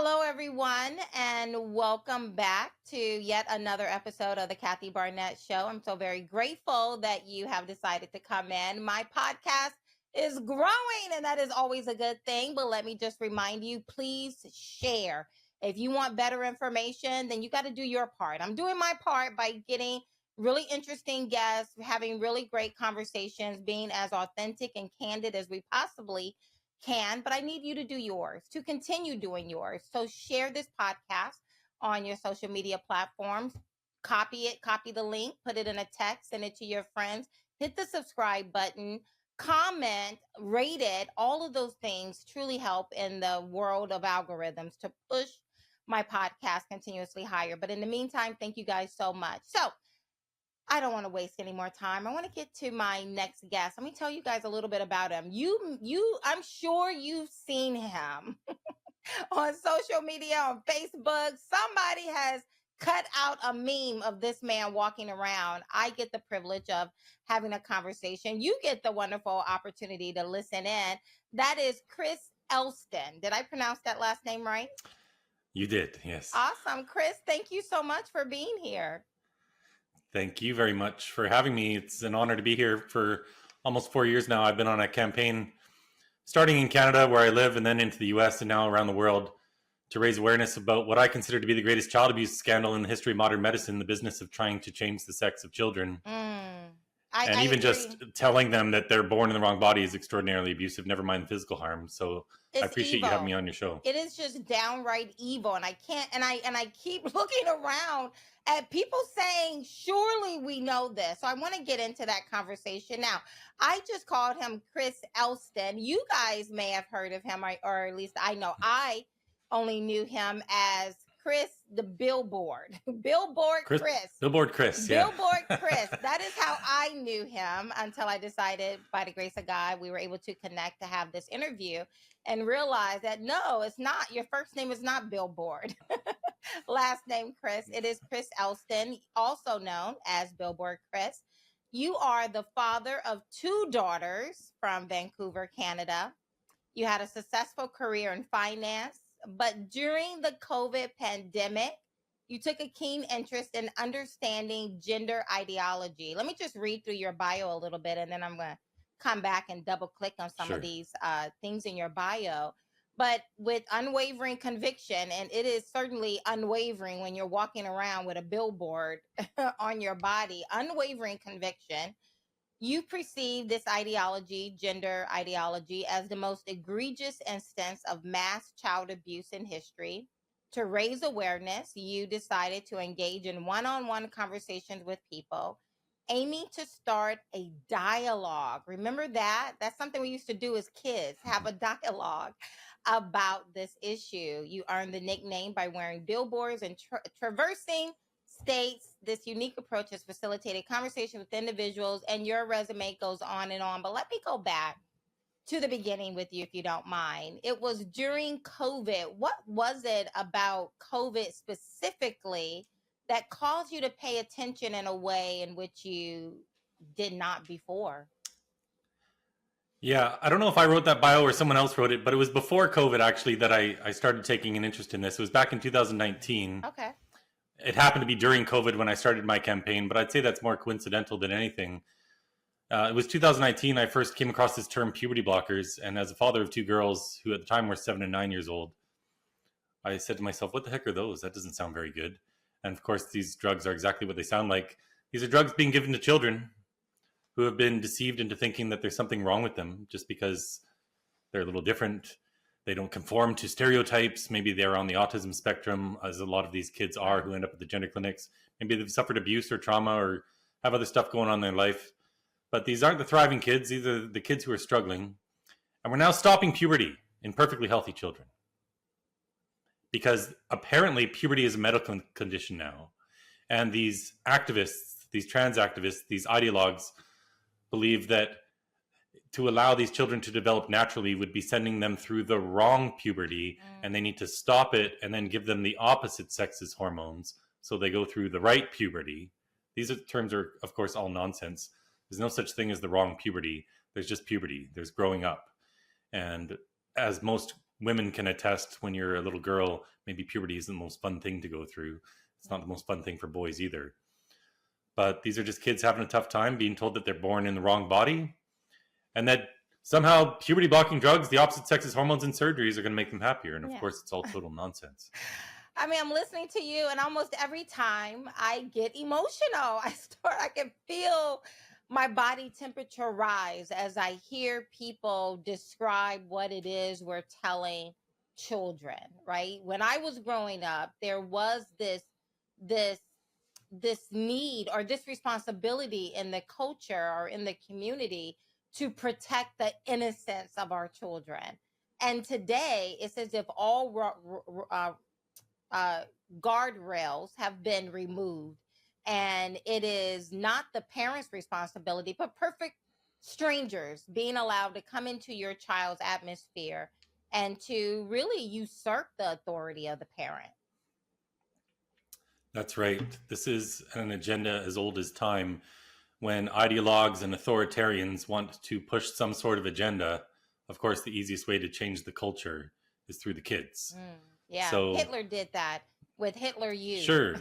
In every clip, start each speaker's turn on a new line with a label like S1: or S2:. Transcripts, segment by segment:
S1: Hello, everyone, and welcome back to yet another episode of the Kathy Barnett Show. I'm so very grateful that you have decided to come in. My podcast is growing, and that is always a good thing. But let me just remind you, please share. If you want better information, then you got to do your part. I'm doing my part by getting really interesting guests, having really great conversations, being as authentic and candid as we possibly can, but I need you to do yours, to continue doing yours. So share this podcast on your social media platforms. Copy it, copy the link, put it in a text, send it to your friends. Hit the subscribe button, comment, rate it. All of those things truly help in the world of algorithms to push my podcast continuously higher. But in the meantime, thank you guys so much. So I don't want to waste any more time. I want to get to my next guest. Let me tell you guys a little bit about him. I'm sure you've seen him on social media, on Facebook. Somebody has cut out a meme of this man walking around. I get the privilege of having a conversation. You get the wonderful opportunity to listen in. That is Chris Elston. Did I pronounce that last name right?
S2: You did, yes.
S1: Awesome. Chris, thank you so much for being here.
S2: Thank you very much for having me. It's an honor to be here. For almost 4 years now, I've been on a campaign starting in Canada, where I live, and then into the US and now around the world, to raise awareness about what I consider to be the greatest child abuse scandal in the history of modern medicine, the business of trying to change the sex of children. I even agree. Just telling them that they're born in the wrong body is extraordinarily abusive, never mind the physical harm. So I appreciate you having me on your show.
S1: It is just downright evil. And I can't, and I keep looking around at people saying, surely we know this. So I want to get into that conversation. Now, I just called him Chris Elston. You guys may have heard of him, or at least I know I only knew him as Chris, the Billboard. Billboard Chris.
S2: Billboard Chris.
S1: Yeah. Billboard Chris. That is how I knew him until I decided, by the grace of God, we were able to connect to have this interview and realize that no, it's not. Your first name is not Billboard. Last name Chris. It is Chris Elston, also known as Billboard Chris. You are the father of 2 daughters from Vancouver, Canada. You had a successful career in finance. But during the COVID pandemic, you took a keen interest in understanding gender ideology. Let me just read through your bio a little bit, and then I'm going to come back and double click on some of these things in your bio. But with unwavering conviction, and it is certainly unwavering when you're walking around with a billboard on your body, unwavering conviction, you perceive this ideology, gender ideology, as the most egregious instance of mass child abuse in history. To raise awareness, you decided to engage in one-on-one conversations with people, aiming to start a dialogue. Remember that? That's something we used to do as kids, have a dialogue about this issue. You earned the nickname by wearing billboards and traversing states. This unique approach has facilitated conversation with individuals, and your resume goes on and on. But let me go back to the beginning with you, if you don't mind. It was during COVID. What was it about COVID specifically that caused you to pay attention in a way in which you did not before?
S2: Yeah, I don't know if I wrote that bio or someone else wrote it, but it was before COVID, actually, that I started taking an interest in this. It was back in 2019.
S1: Okay.
S2: It happened to be during COVID when I started my campaign, but I'd say that's more coincidental than anything. It was 2019 I first came across this term puberty blockers, and as a father of 2 girls who at the time were 7 and 9 years old, I said to myself, what the heck are those? That doesn't sound very good. And of course, these drugs are exactly what they sound like. These are drugs being given to children who have been deceived into thinking that there's something wrong with them just because they're a little different. They don't conform to stereotypes. Maybe they're on the autism spectrum, as a lot of these kids are who end up at the gender clinics. Maybe they've suffered abuse or trauma or have other stuff going on in their life. But these aren't the thriving kids. These are the kids who are struggling. And we're now stopping puberty in perfectly healthy children, because apparently puberty is a medical condition now. And these activists, these trans activists, these ideologues believe that to allow these children to develop naturally would be sending them through the wrong puberty, and they need to stop it and then give them the opposite sex's hormones so they go through the right puberty. These terms are, of course, all nonsense. There's no such thing as the wrong puberty. There's just puberty. There's growing up. And as most women can attest when you're a little girl, maybe puberty isn't the most fun thing to go through. It's not the most fun thing for boys either. But these are just kids having a tough time being told that they're born in the wrong body, and that somehow puberty blocking drugs, the opposite sex's hormones, and surgeries are going to make them happier. And of course, it's all total nonsense.
S1: I mean, I'm listening to you, and almost every time I get emotional. I can feel my body temperature rise as I hear people describe what it is we're telling children, right? When I was growing up, there was this need or this responsibility in the culture or in the community to protect the innocence of our children. And today, it's as if all guardrails have been removed, and it is not the parents' responsibility, but perfect strangers being allowed to come into your child's atmosphere and to really usurp the authority of the parent.
S2: That's right. This is an agenda as old as time. When ideologues and authoritarians want to push some sort of agenda, of course, the easiest way to change the culture is through the kids.
S1: Yeah, so, Hitler did that with Hitler Youth.
S2: Sure.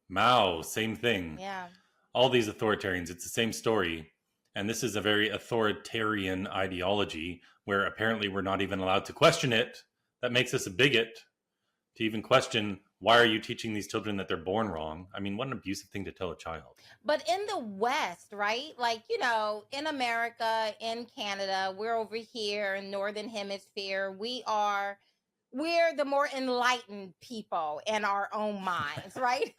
S2: Mao, same thing.
S1: Yeah.
S2: All these authoritarians, it's the same story. And this is a very authoritarian ideology where apparently we're not even allowed to question it. That makes us a bigot to even question, why are you teaching these children that they're born wrong? I mean, what an abusive thing to tell a child.
S1: But in the West, right? Like, you know, in America, in Canada, we're over here in Northern Hemisphere. We're the more enlightened people in our own minds, right?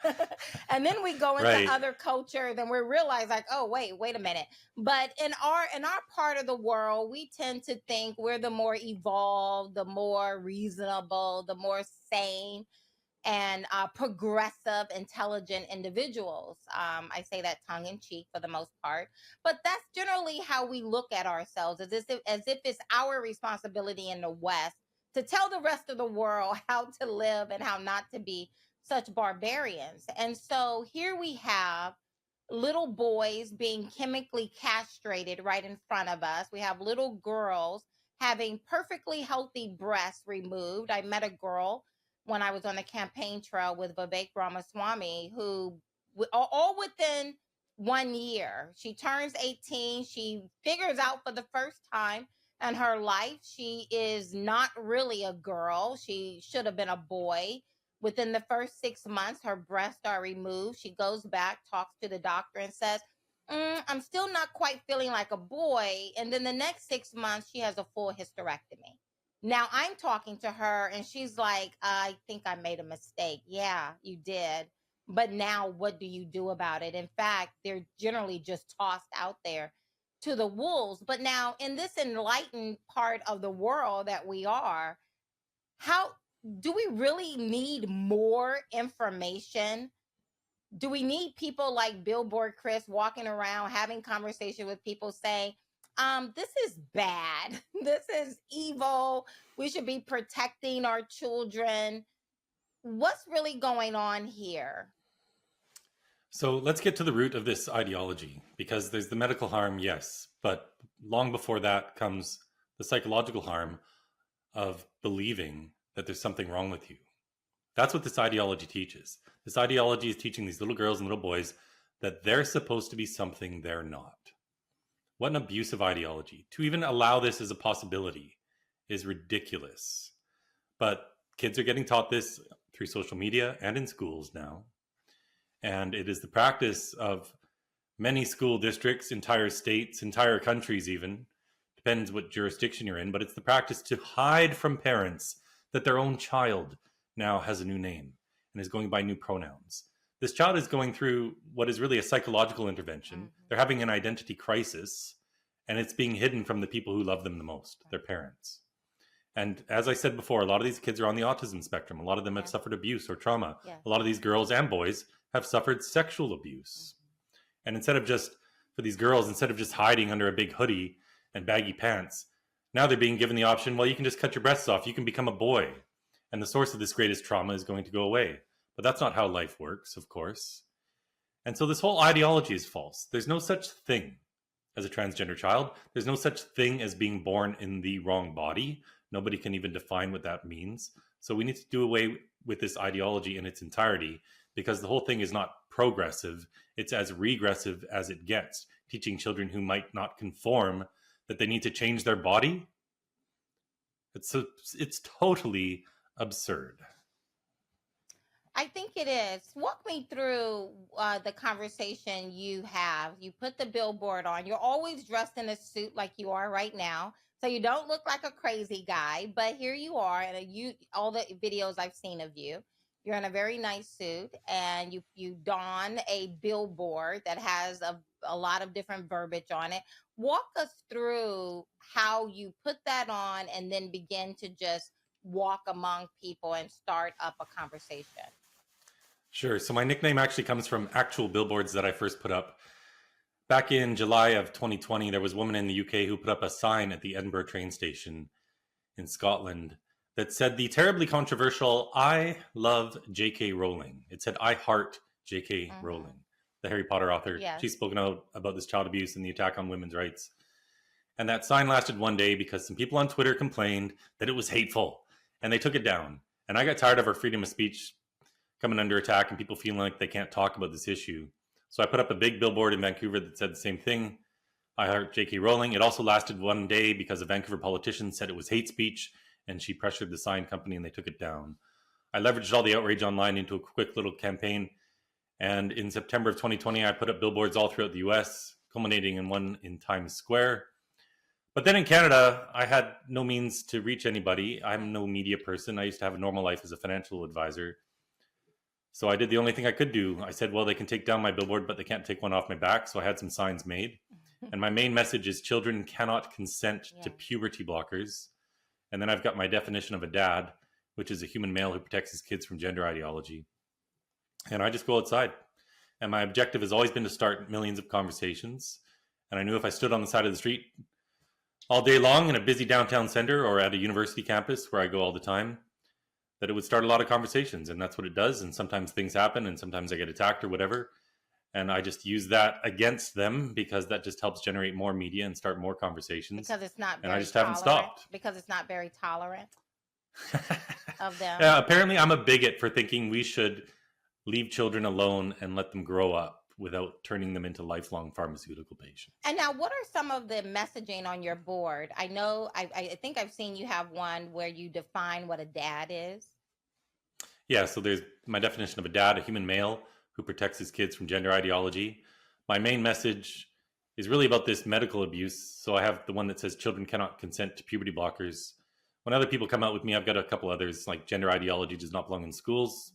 S1: And then we go into other cultures and we realize like, oh, wait a minute. But in our part of the world, we tend to think we're the more evolved, the more reasonable, the more sane and progressive, intelligent individuals. I say that tongue in cheek for the most part, but that's generally how we look at ourselves, as if it's our responsibility in the West to tell the rest of the world how to live and how not to be such barbarians. And so here we have little boys being chemically castrated right in front of us. We have little girls having perfectly healthy breasts removed. I met a girl when I was on the campaign trail with Vivek Ramaswamy, who all within 1 year, she turns 18. She figures out for the first time in her life, she is not really a girl. She should have been a boy. Within the first 6 months, her breasts are removed. She goes back, talks to the doctor and says, I'm still not quite feeling like a boy. And then the next 6 months, she has a full hysterectomy. Now I'm talking to her and she's like, I think I made a mistake. Yeah, you did. But now what do you do about it? In fact, they're generally just tossed out there to the wolves. But now in this enlightened part of the world that we are, how do we really need more information? Do we need people like Billboard Chris walking around having conversation with people saying, this is bad. This is evil. We should be protecting our children. What's really going on here?
S2: So let's get to the root of this ideology, because there's the medical harm, yes, but long before that comes the psychological harm of believing that there's something wrong with you. That's what this ideology teaches. This ideology is teaching these little girls and little boys that they're supposed to be something they're not. What an abusive ideology. To even allow this as a possibility is ridiculous. But kids are getting taught this through social media and in schools now. And it is the practice of many school districts, entire states, entire countries even, depends what jurisdiction you're in, but it's the practice to hide from parents that their own child now has a new name and is going by new pronouns. This child is going through what is really a psychological intervention. They're having an identity crisis, and it's being hidden from the people who love them the most, their parents. And as I said before, a lot of these kids are on the autism spectrum. A lot of them have suffered abuse or trauma. A lot of these girls and boys have suffered sexual abuse. And instead of just hiding under a big hoodie and baggy pants, now they're being given the option, well, you can just cut your breasts off. You can become a boy. And the source of this greatest trauma is going to go away. But that's not how life works, of course. And so this whole ideology is false. There's no such thing as a transgender child. There's no such thing as being born in the wrong body. Nobody can even define what that means. So we need to do away with this ideology in its entirety, because the whole thing is not progressive. It's as regressive as it gets, teaching children who might not conform that they need to change their body. It's totally absurd.
S1: I think it is. Walk me through the conversation you have. You put the billboard on. You're always dressed in a suit like you are right now, so you don't look like a crazy guy. But here you are, and all the videos I've seen of you, you're in a very nice suit, and you don a billboard that has a lot of different verbiage on it. Walk us through how you put that on, and then begin to just walk among people and start up a conversation.
S2: Sure. So my nickname actually comes from actual billboards that I first put up. Back in July of 2020, there was a woman in the UK who put up a sign at the Edinburgh train station in Scotland that said the terribly controversial, "I love J.K. Rowling." It said, "I heart J.K. Rowling," the Harry Potter author.
S1: Yes.
S2: She's spoken out about this child abuse and the attack on women's rights. And that sign lasted one day because some people on Twitter complained that it was hateful, and they took it down. And I got tired of our freedom of speech coming under attack and people feeling like they can't talk about this issue. So I put up a big billboard in Vancouver that said the same thing, "I heart J.K. Rowling." It also lasted one day because a Vancouver politician said it was hate speech, and she pressured the sign company and they took it down. I leveraged all the outrage online into a quick little campaign. And in September of 2020, I put up billboards all throughout the US, culminating in one in Times Square. But then in Canada, I had no means to reach anybody. I'm no media person. I used to have a normal life as a financial advisor. So I did the only thing I could do. I said, well, they can take down my billboard, but they can't take one off my back. So I had some signs made. And my main message is children cannot consent to puberty blockers. And then I've got my definition of a dad, which is a human male who protects his kids from gender ideology. And I just go outside. And my objective has always been to start millions of conversations. And I knew if I stood on the side of the street all day long in a busy downtown center or at a university campus where I go all the time, that it would start a lot of conversations. And that's what it does. And sometimes things happen and sometimes I get attacked or whatever. And I just use that against them because that just helps generate more media and start more conversations.
S1: Because it's not very
S2: and I just
S1: tolerant.
S2: haven't stopped.
S1: Because it's not very tolerant of them.
S2: Yeah, apparently I'm a bigot for thinking we should leave children alone and let them grow up without turning them into lifelong pharmaceutical patients.
S1: And now, what are some of the messaging on your board? I know, I think I've seen you have one where you define what a dad is.
S2: Yeah, so there's my definition of a dad, a human male who protects his kids from gender ideology. My main message is really about this medical abuse. So I have the one that says children cannot consent to puberty blockers. When other people come out with me, I've got a couple others, like gender ideology does not belong in schools.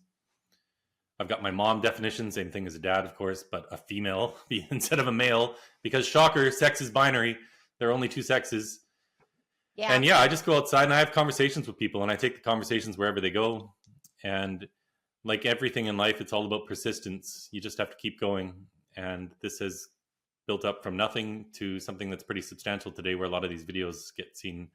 S2: I've got my mom definition, same thing as a dad, of course, but a female instead of a male, because shocker, sex is binary. There are only two sexes. Yeah. And yeah, I just go outside and I have conversations with people and I take the conversations wherever they go. And like everything in life, it's all about persistence. You just have to keep going. And this has built up from nothing to something that's pretty substantial today, where a lot of these videos get seen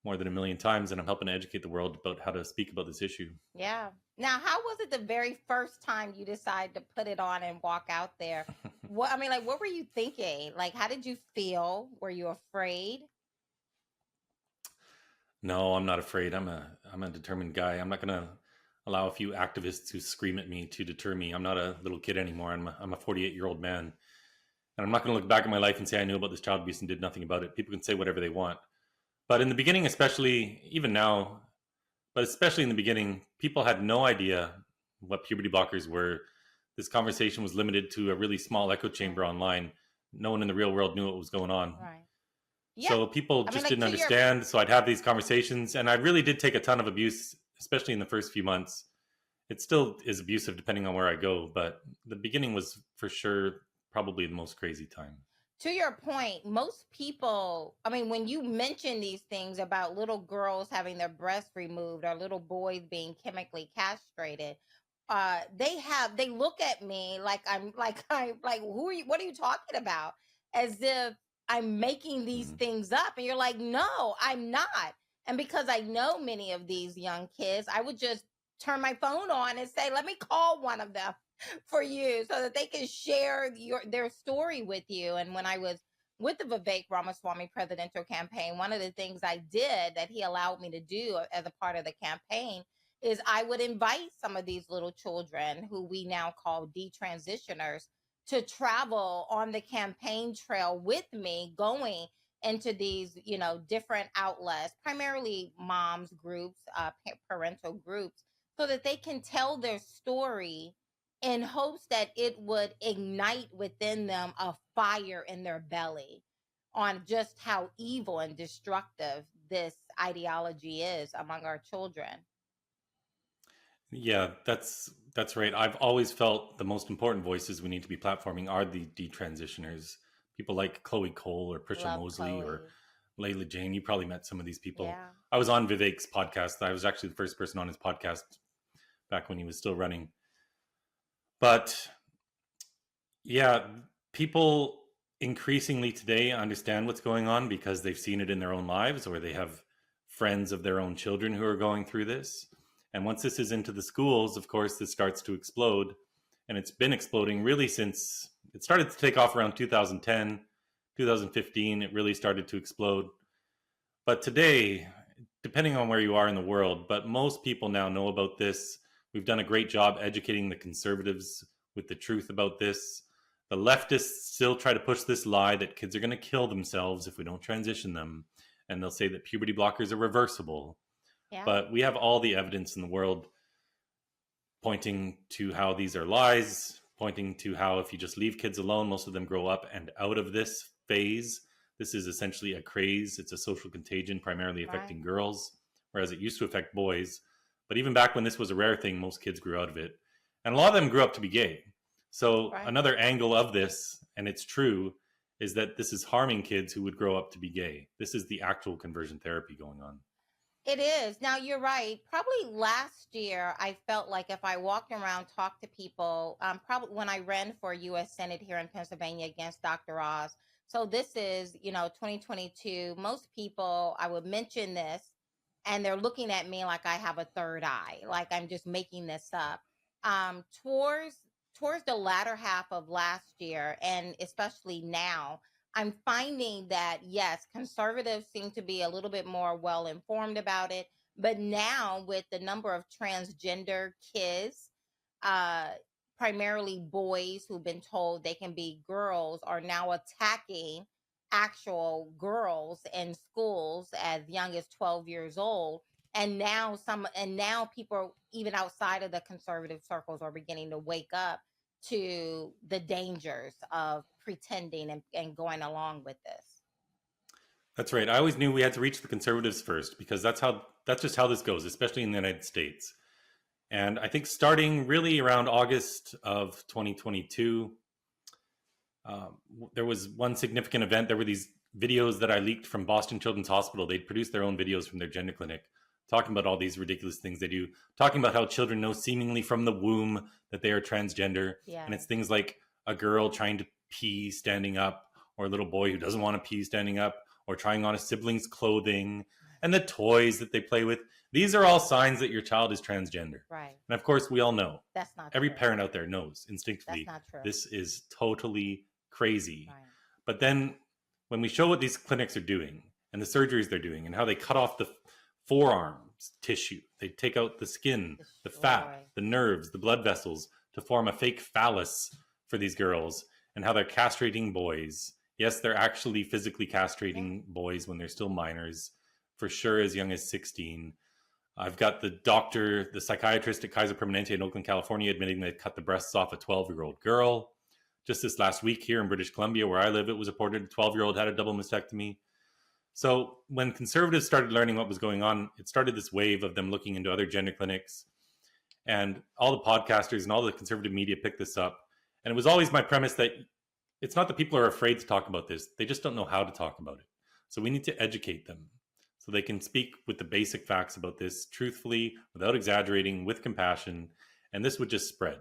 S2: more than 1 million times, and I'm helping to educate the world about how to speak about this issue.
S1: Yeah. Now, how was it the very first time you decided to put it on and walk out there? What were you thinking? Like, how did you feel? Were you afraid?
S2: No, I'm not afraid. I'm a determined guy. I'm not going to allow a few activists who scream at me to deter me. I'm not a little kid anymore. I'm a 48-year-old man. And I'm not going to look back at my life and say I knew about this child abuse and did nothing about it. People can say whatever they want. But in the beginning, especially, even now, but especially in the beginning, people had no idea what puberty blockers were. This conversation was limited to a really small echo chamber online. No one in the real world knew what was going on.
S1: Right. Yeah.
S2: So people just didn't understand. So I'd have these conversations, and I really did take a ton of abuse, especially in the first few months. It still is abusive depending on where I go, but the beginning was for sure probably the most crazy time.
S1: To your point, most people, when you mention these things about little girls having their breasts removed or little boys being chemically castrated, they look at me like who are you? What are you talking about? As if I'm making these things up. And you're like, no, I'm not. And because I know many of these young kids, I would just turn my phone on and say, let me call one of them for you so that they can share their story with you. And when I was with the Vivek Ramaswamy presidential campaign, one of the things I did that he allowed me to do as a part of the campaign is I would invite some of these little children who we now call detransitioners to travel on the campaign trail with me, going into these, different outlets, primarily moms groups, parental groups, so that they can tell their story in hopes that it would ignite within them a fire in their belly on just how evil and destructive this ideology is among our children.
S2: Yeah, that's right. I've always felt the most important voices we need to be platforming are the detransitioners. People like Chloe Cole or Prisha
S1: Love
S2: Mosley or
S1: Chloe.
S2: Layla Jane. You probably met some of these people.
S1: Yeah.
S2: I was on Vivek's podcast. I was actually the first person on his podcast back when he was still running. But yeah, people increasingly today understand what's going on because they've seen it in their own lives or they have friends of their own children who are going through this. And once this is into the schools, of course, this starts to explode. And it's been exploding really since it started to take off around 2010, 2015. It really started to explode. But today, depending on where you are in the world, but most people now know about this. We've done a great job educating the conservatives with the truth about this. The leftists still try to push this lie that kids are going to kill themselves if we don't transition them. And they'll say that puberty blockers are reversible.
S1: Yeah.
S2: But we have all the evidence in the world pointing to how these are lies, pointing to how if you just leave kids alone, most of them grow up and out of this phase. This is essentially a craze. It's a social contagion primarily affecting girls, whereas it used to affect boys. But even back when this was a rare thing, most kids grew out of it. And a lot of them grew up to be gay. So another angle of this, and it's true, is that this is harming kids who would grow up to be gay. This is the actual conversion therapy going on.
S1: It is. Now, you're right. Probably last year, I felt like if I walked around, talked to people, probably when I ran for U.S. Senate here in Pennsylvania against Dr. Oz. So this is, 2022. Most people, I would mention this, and they're looking at me like I have a third eye, like I'm just making this up. Towards the latter half of last year, and especially now, I'm finding that, yes, conservatives seem to be a little bit more well informed about it. But now, with the number of transgender kids, uh, primarily boys who've been told they can be girls, are now attacking actual girls in schools as young as 12 years old. And now people, even outside of the conservative circles, are beginning to wake up to the dangers of pretending and going along with this.
S2: That's right. I always knew we had to reach the conservatives first because that's just how this goes, especially in the United States. And I think starting really around August of 2022, there was one significant event. There were these videos that I leaked from Boston Children's Hospital. They'd produced their own videos from their gender clinic, talking about all these ridiculous things they do, talking about how children know seemingly from the womb that they are transgender.
S1: Yeah.
S2: And it's things like a girl trying to pee standing up, or a little boy who doesn't want to pee standing up, or trying on a sibling's clothing, and the toys that they play with. These are all signs that your child is transgender.
S1: Right.
S2: And of course, we all know.
S1: That's not
S2: Every
S1: true.
S2: parent out there knows instinctively.
S1: That's not true.
S2: This is totally crazy.
S1: Right.
S2: But then when we show what these clinics are doing and the surgeries they're doing and how they cut off the forearms tissue, they take out the skin, the fat, the nerves, the blood vessels to form a fake phallus for these girls, and how they're castrating boys. Yes, they're actually physically castrating boys when they're still minors, for sure as young as 16. I've got the psychiatrist at Kaiser Permanente in Oakland, California, admitting they cut the breasts off a 12-year-old girl. Just this last week here in British Columbia, where I live, it was reported a 12-year-old had a double mastectomy. So when conservatives started learning what was going on, it started this wave of them looking into other gender clinics. And all the podcasters and all the conservative media picked this up. And it was always my premise that it's not that people are afraid to talk about this. They just don't know how to talk about it. So we need to educate them so they can speak with the basic facts about this truthfully, without exaggerating, with compassion. And this would just spread.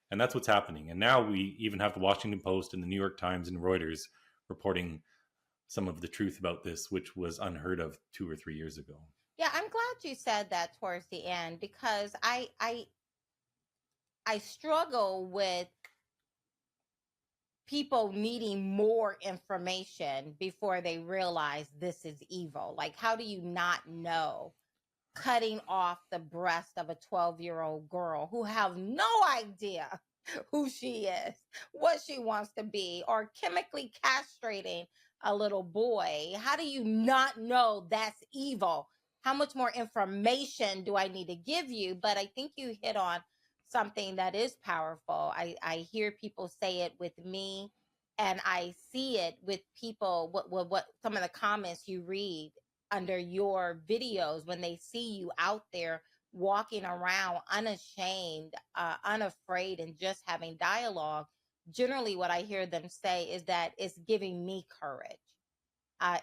S2: And that's what's happening. And now we even have the Washington Post and the New York Times and Reuters reporting some of the truth about this, which was unheard of 2 or 3 years ago.
S1: Yeah, I'm glad you said that towards the end, because I struggle with people needing more information before they realize this is evil. Like, how do you not know cutting off the breast of a 12-year-old girl who have no idea who she is, what she wants to be, or chemically castrating a little boy? How do you not know that's evil? How much more information do I need to give you? But I think you hit on something that is powerful. I hear people say it with me, and I see it with people, what some of the comments you read under your videos when they see you out there walking around unashamed, unafraid, and just having dialogue. Generally, what I hear them say is that it's giving me courage.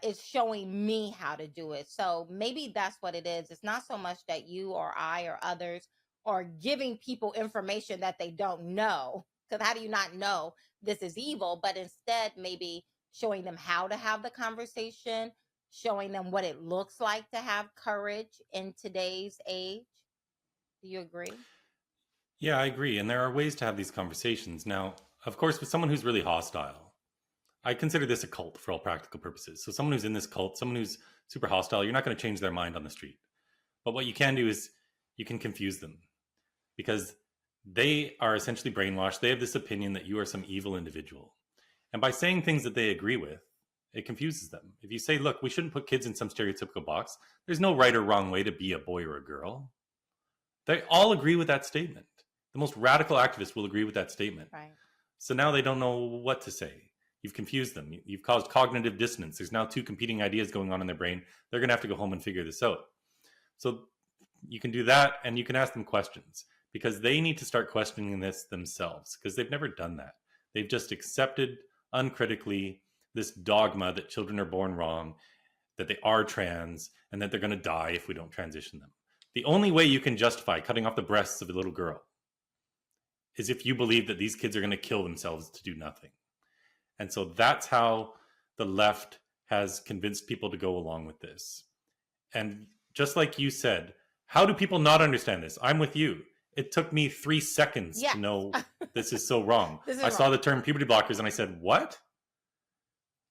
S1: It's showing me how to do it. So maybe that's what it is. It's not so much that you or I or others are giving people information that they don't know. Because how do you not know this is evil? But instead, maybe showing them how to have the conversation, showing them what it looks like to have courage in today's age. Do you agree?
S2: Yeah, I agree. And there are ways to have these conversations. Now, of course, with someone who's really hostile, I consider this a cult for all practical purposes. So someone who's in this cult, someone who's super hostile, you're not going to change their mind on the street. But what you can do is you can confuse them, because they are essentially brainwashed. They have this opinion that you are some evil individual. And by saying things that they agree with, it confuses them. If you say, look, we shouldn't put kids in some stereotypical box, there's no right or wrong way to be a boy or a girl. They all agree with that statement. The most radical activists will agree with that statement.
S1: Right.
S2: So now they don't know what to say. You've confused them. You've caused cognitive dissonance. There's now two competing ideas going on in their brain. They're going to have to go home and figure this out. So you can do that, and you can ask them questions, because they need to start questioning this themselves, because they've never done that. They've just accepted uncritically this dogma that children are born wrong, that they are trans, and that they're going to die if we don't transition them. The only way you can justify cutting off the breasts of a little girl is if you believe that these kids are going to kill themselves to do nothing. And so that's how the left has convinced people to go along with this. And just like you said, how do people not understand this? I'm with you. It took me 3 seconds to know this is so wrong. I saw the term puberty blockers and I said, what?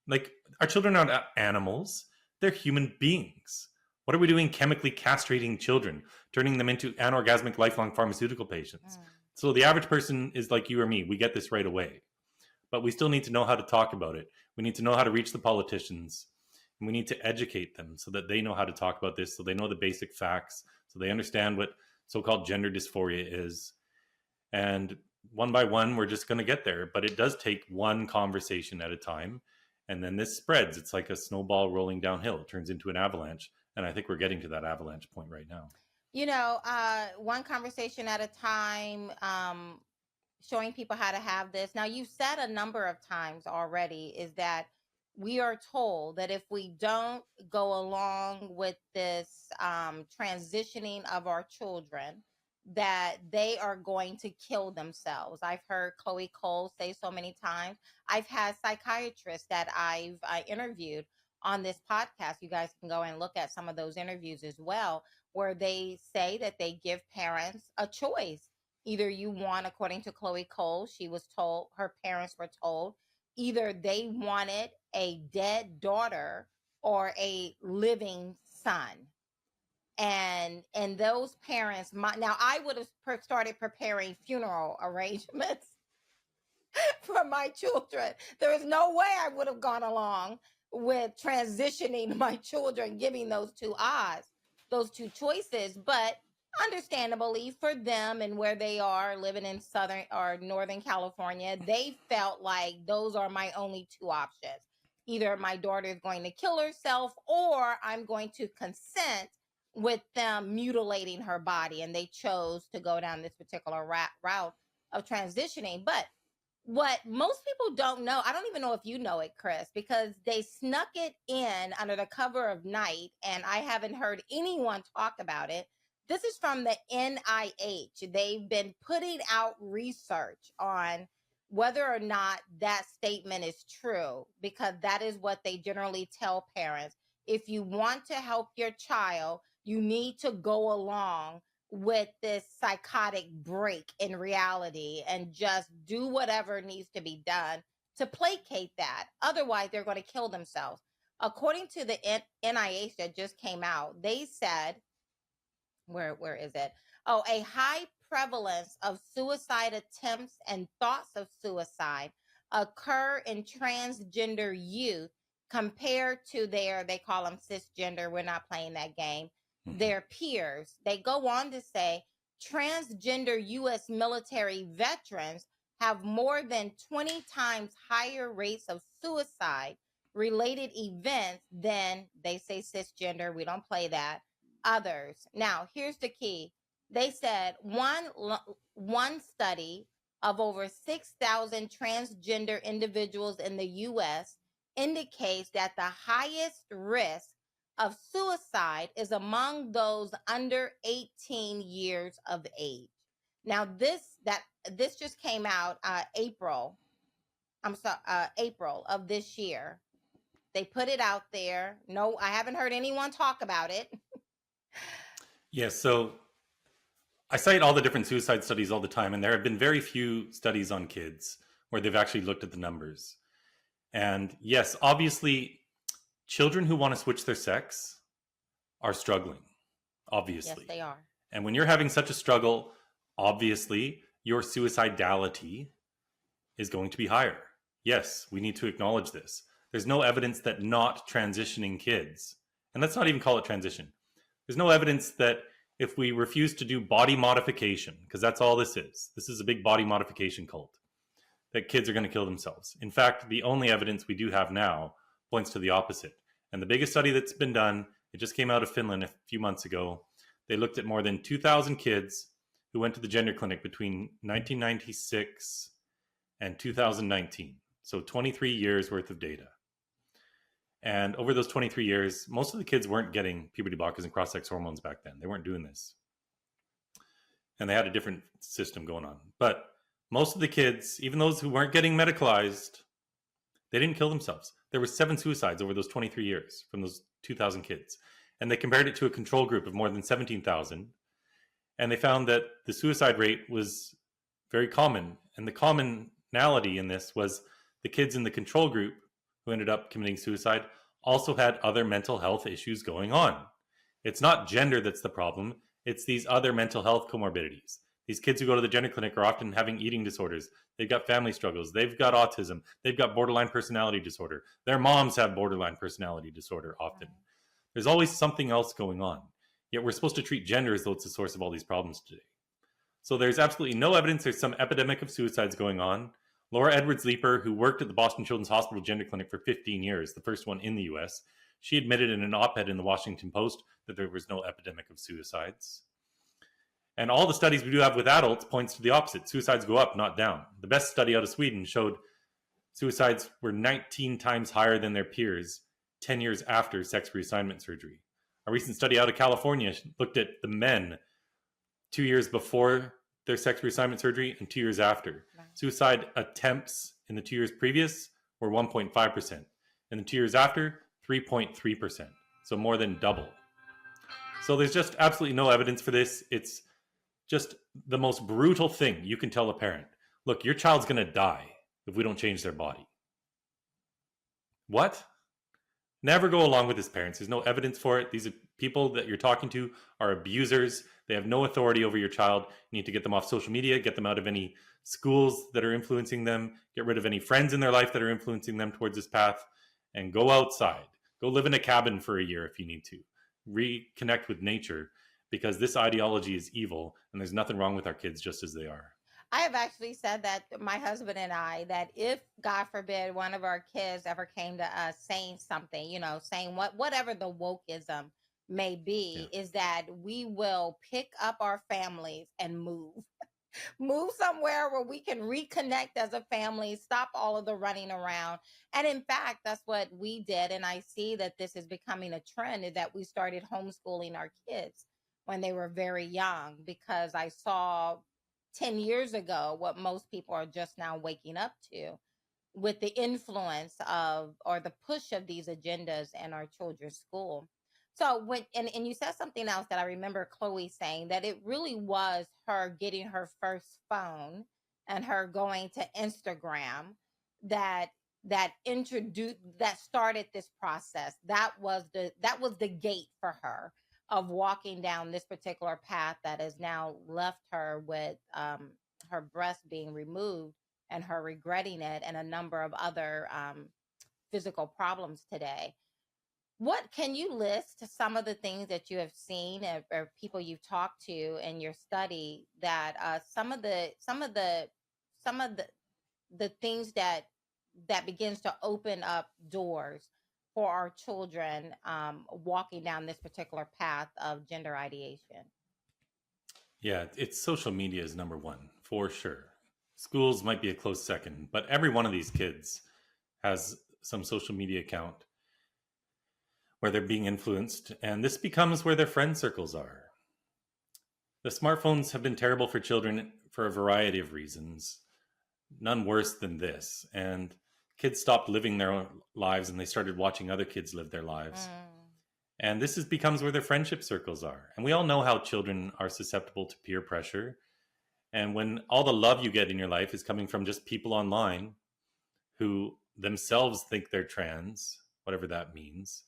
S2: Like, our children are not animals. They're human beings. What are we doing chemically castrating children, turning them into anorgasmic lifelong pharmaceutical patients? So the average person is like you or me. We get this right away. But we still need to know how to talk about it. We need to know how to reach the politicians. And we need to educate them so that they know how to talk about this, so they know the basic facts, so they understand what so-called gender dysphoria is. And one by one, we're just going to get there. But it does take one conversation at a time. And then this spreads. It's like a snowball rolling downhill. It turns into an avalanche. And I think we're getting to that avalanche point right now.
S1: You know, one conversation at a time, showing people how to have this. Now, you've said a number of times already is that we are told that if we don't go along with this transitioning of our children, that they are going to kill themselves. I've heard Chloe Cole say so many times. I've had psychiatrists that I've interviewed on this podcast. You guys can go and look at some of those interviews as well, where they say that they give parents a choice. Either you want, according to Chloe Cole, she was told, her parents were told, either they wanted a dead daughter or a living son. And those parents, now I would have started preparing funeral arrangements for my children. There is no way I would have gone along with transitioning my children, giving those two odds, those two choices. But understandably for them and where they are living in Southern or Northern California, they felt like those are my only two options. Either my daughter is going to kill herself or I'm going to consent with them mutilating her body. And they chose to go down this particular route of transitioning. But what most people don't know, I don't even know if you know it, Chris, because they snuck it in under the cover of night, and I haven't heard anyone talk about it. This is from the NIH. They've been putting out research on whether or not that statement is true, because that is what they generally tell parents. If you want to help your child, you need to go along with this psychotic break in reality and just do whatever needs to be done to placate that. Otherwise, they're going to kill themselves. According to the NIH that just came out, they said, where is it? Oh, a high prevalence of suicide attempts and thoughts of suicide occur in transgender youth compared to they call them cisgender. We're not playing that game. Their peers. They go on to say transgender U.S. military veterans have more than 20 times higher rates of suicide related events than, they say, cisgender. We don't play that. Others. Now, here's the key. They said one study of over 6,000 transgender individuals in the U.S. indicates that the highest risk of suicide is among those under 18 years of age. Now, this just came out April of this year. They put it out there. No, I haven't heard anyone talk about it.
S2: Yes, so I cite all the different suicide studies all the time, and there have been very few studies on kids where they've actually looked at the numbers. And yes, obviously, children who want to switch their sex are struggling, obviously.
S1: Yes, they are.
S2: And when you're having such a struggle, obviously, your suicidality is going to be higher. Yes, we need to acknowledge this. There's no evidence that not transitioning kids, and let's not even call it transition. There's no evidence that if we refuse to do body modification, because that's all this is a big body modification cult, that kids are going to kill themselves. In fact, the only evidence we do have now points to the opposite. And the biggest study that's been done, it just came out of Finland a few months ago. They looked at more than 2,000 kids who went to the gender clinic between 1996 and 2019. So 23 years worth of data. And over those 23 years, most of the kids weren't getting puberty blockers and cross-sex hormones back then. They weren't doing this. And they had a different system going on. But most of the kids, even those who weren't getting medicalized, they didn't kill themselves. There were 7 suicides over those 23 years from those 2,000 kids. And they compared it to a control group of more than 17,000. And they found that the suicide rate was very common. And the commonality in this was the kids in the control group who ended up committing suicide also had other mental health issues going on. It's not gender that's the problem. It's these other mental health comorbidities. These kids who go to the gender clinic are often having eating disorders. They've got family struggles. They've got autism. They've got borderline personality disorder. Their moms have borderline personality disorder often. There's always something else going on. Yet we're supposed to treat gender as though it's the source of all these problems today. So there's absolutely no evidence there's some epidemic of suicides going on. Laura Edwards-Leeper, who worked at the Boston Children's Hospital Gender Clinic for 15 years, the first one in the US, she admitted in an op-ed in the Washington Post that there was no epidemic of suicides. And all the studies we do have with adults points to the opposite. Suicides go up, not down. The best study out of Sweden showed suicides were 19 times higher than their peers 10 years after sex reassignment surgery. A recent study out of California looked at the men 2 years before their sex reassignment surgery and 2 years after. Suicide attempts in the 2 years previous were 1.5%. In the 2 years after, 3.3%. So more than double. So there's just absolutely no evidence for this. It's just the most brutal thing you can tell a parent. Look, your child's going to die if we don't change their body. What? Never go along with this, parents. There's no evidence for it. These are people that you're talking to are abusers. They have no authority over your child. You need to get them off social media, get them out of any schools that are influencing them, get rid of any friends in their life that are influencing them towards this path, and go outside. Go live in a cabin for a year if you need to. Reconnect with nature, because this ideology is evil, and there's nothing wrong with our kids just as they are.
S1: I have actually said that, my husband and I, that if, God forbid, one of our kids ever came to us saying something, saying whatever the wokeism may be, is that we will pick up our families and move. Move somewhere where we can reconnect as a family, stop all of the running around. And in fact, that's what we did. And I see that this is becoming a trend, is that we started homeschooling our kids when they were very young, because I saw 10 years ago what most people are just now waking up to with the influence of, or the push of, these agendas in our children's school. So and you said something else that I remember Chloe saying, that it really was her getting her first phone and her going to Instagram that started this process. That was the gate for her of walking down this particular path that has now left her with her breast being removed and her regretting it, and a number of other physical problems today. What can you list some of the things that you have seen, or people you've talked to in your study, that some of the things that begins to open up doors for our children walking down this particular path of gender ideation?
S2: Yeah, it's social media is number one for sure. Schools might be a close second, but every one of these kids has some social media account where they're being influenced, and this becomes where their friend circles are. The smartphones have been terrible for children for a variety of reasons, none worse than this. And kids stopped living their own lives and they started watching other kids live their lives. And this becomes where their friendship circles are. And we all know how children are susceptible to peer pressure. And when all the love you get in your life is coming from just people online who themselves think they're trans, whatever that means,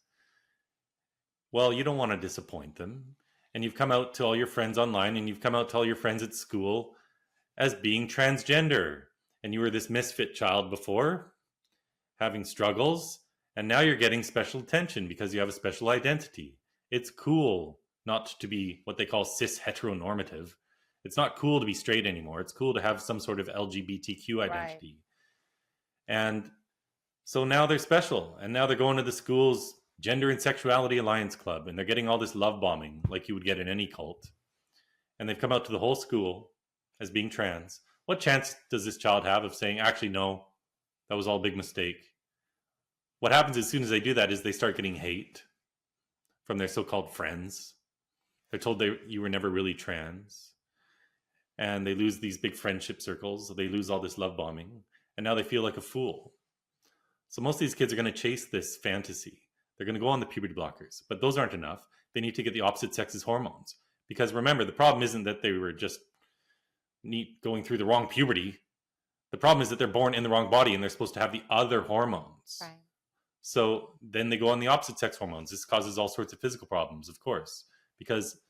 S2: well, you don't want to disappoint them. And you've come out to all your friends online, and you've come out to all your friends at school as being transgender. And you were this misfit child before, having struggles, and now you're getting special attention because you have a special identity. It's cool not to be what they call cis heteronormative. It's not cool to be straight anymore. It's cool to have some sort of LGBTQ identity. Right. And so now they're special, and now they're going to the school's Gender and Sexuality Alliance Club, and they're getting all this love bombing like you would get in any cult. And they've come out to the whole school as being trans. What chance does this child have of saying, actually, no, that was all a big mistake? What happens as soon as they do that is they start getting hate from their so-called friends. They're told you were never really trans. And they lose these big friendship circles. They lose all this love bombing. And now they feel like a fool. So most of these kids are going to chase this fantasy. They're going to go on the puberty blockers. But those aren't enough. They need to get the opposite sex's hormones. Because remember, the problem isn't that they were just going through the wrong puberty. The problem is that they're born in the wrong body and they're supposed to have the other hormones. Right. So then they go on the opposite sex hormones. This causes all sorts of physical problems, of course, because